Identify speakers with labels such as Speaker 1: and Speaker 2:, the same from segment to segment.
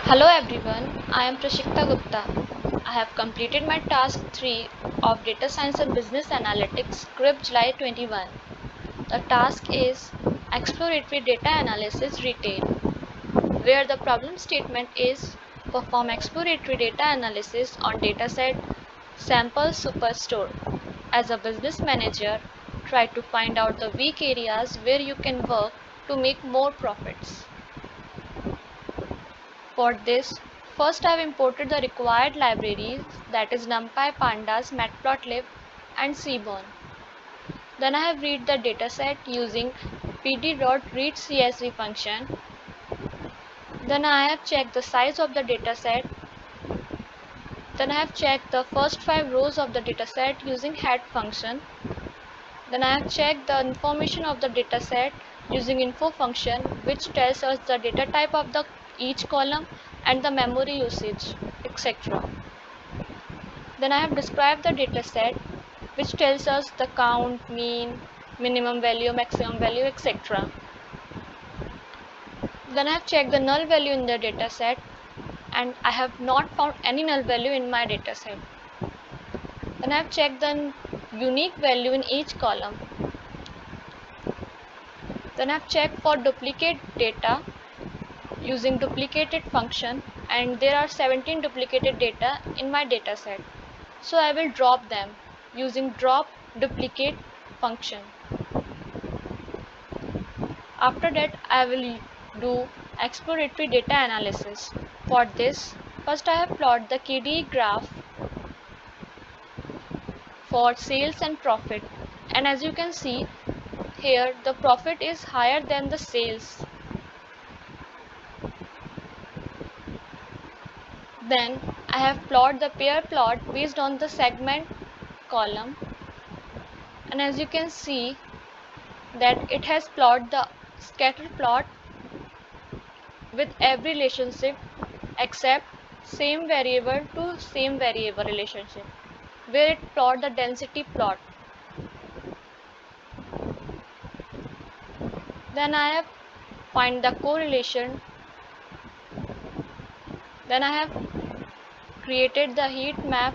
Speaker 1: Hello everyone, I am Prashikta Gupta. I have completed my task 3 of Data Science and Business Analytics script July 21. The task is Exploratory Data Analysis Retail, where the problem statement is perform exploratory data analysis on dataset sample superstore. As a business manager, try to find out the weak areas where you can work to make more profits. For this, first I've imported the required libraries, that is NumPy, Pandas, Matplotlib and Seaborn. Then I have read the dataset using pd.readcsv function. Then I have checked the size of the dataset. Then I have checked the first 5 rows of the dataset using head function. Then I have checked the information of the dataset using info function, which tells us the data type of the each column and the memory usage, etc. Then I have described the dataset, which tells us the count, mean, minimum value, maximum value, etc. Then I have checked the null value in the dataset, and I have not found any null value in my dataset. Then I have checked the unique value in each column. Then I have checked for duplicate data using duplicated function, and there are 17 duplicated data in my dataset. So I will drop them using drop duplicate function. After that, I will do exploratory data analysis. For this, first I have plotted the KDE graph for sales and profit, and as you can see here, the profit is higher than the sales. Then I have plotted the pair plot based on the segment column, and as you can see that it has plotted the scatter plot with every relationship except same variable to same variable relationship, where it plot the density plot. Then I have find the correlation. Then I have created the heat map,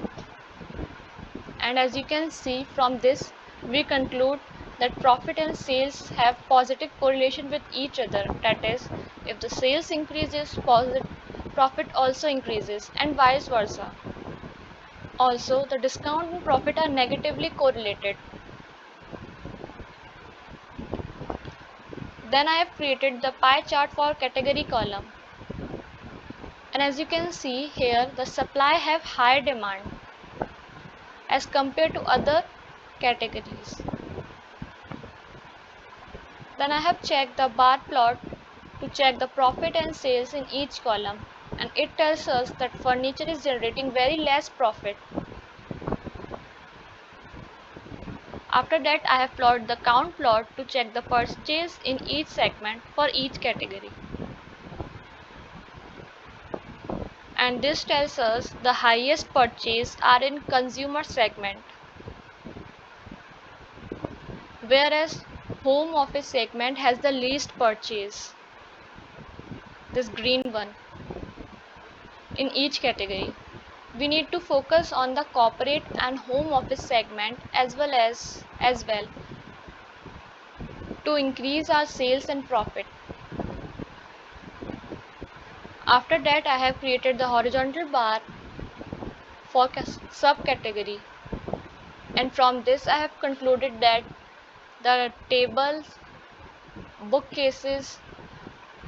Speaker 1: and as you can see from this we conclude that profit and sales have positive correlation with each other. That is, if the sales increases, profit also increases, and vice versa. Also, the discount and profit are negatively correlated. Then I have created the pie chart for category column. And as you can see here, the supply have high demand as compared to other categories. Then I have checked the bar plot to check the profit and sales in each column, and it tells us that furniture is generating very less profit. After that, I have plotted the count plot to check the purchase in each segment for each category. And this tells us the highest purchase are in consumer segment, whereas home office segment has the least purchase, this green one, in each category. We need to focus on the corporate and home office segment as well to increase our sales and profit. After that, I have created the horizontal bar for subcategory, and from this I have concluded that the tables, bookcases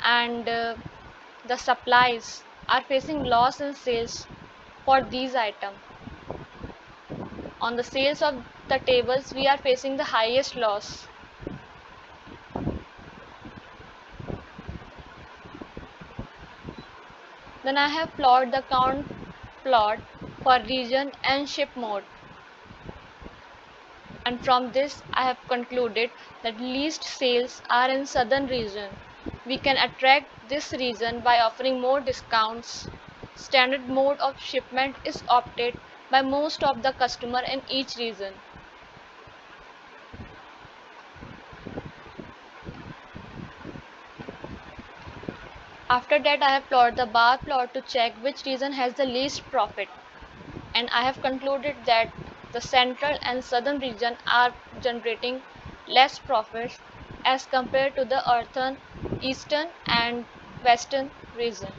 Speaker 1: and the supplies are facing loss in sales for these items. On the sales of the tables, we are facing the highest loss. Then I have plotted the count plot for region and ship mode. And from this I have concluded that least sales are in southern region. We can attract this region by offering more discounts. Standard mode of shipment is opted by most of the customer in each region. After that, I have plotted the bar plot to check which region has the least profit, and I have concluded that the central and southern region are generating less profits as compared to the eastern and western region.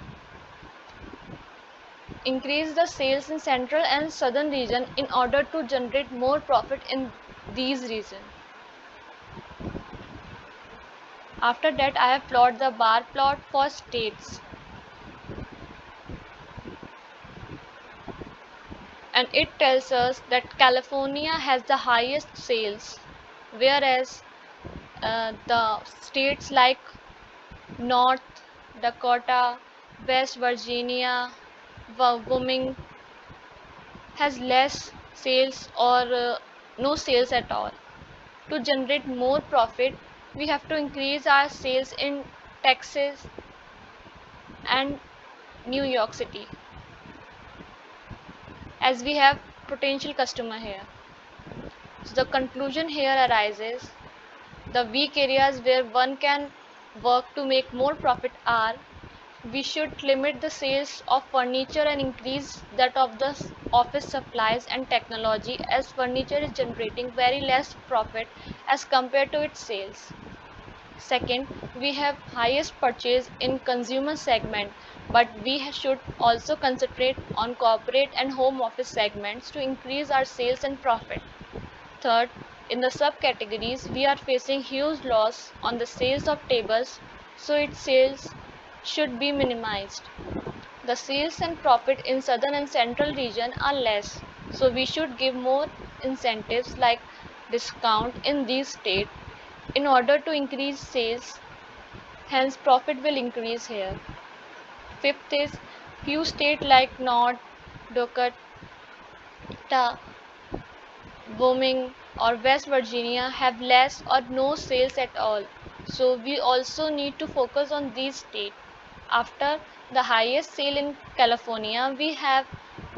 Speaker 1: Increase the sales in central and southern region in order to generate more profit in these regions. After that, I have plotted the bar plot for states, and it tells us that California has the highest sales, whereas the states like North Dakota, West Virginia, Wyoming has less sales or no sales at all. To generate more profit, we have to increase our sales in Texas and New York City, as we have potential customer here. So the conclusion here arises: the weak areas where one can work to make more profit are: we should limit the sales of furniture and increase that of the office supplies and technology, as furniture is generating very less profit as compared to its sales. Second, we have highest purchase in consumer segment, but we should also concentrate on corporate and home office segments to increase our sales and profit. Third, in the subcategories, we are facing huge loss on the sales of tables, so its sales should be minimized. The sales and profit in southern and central region are less, so we should give more incentives like discount in these states in order to increase sales, hence profit will increase here. Fifth is, few states like North Dakota, Wyoming or West Virginia have less or no sales at all, so we also need to focus on these states. After the highest sale in California, we have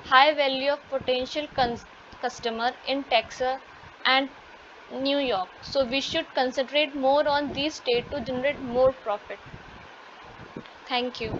Speaker 1: high value of potential customer in Texas and New York, so we should concentrate more on these states to generate more profit. Thank you.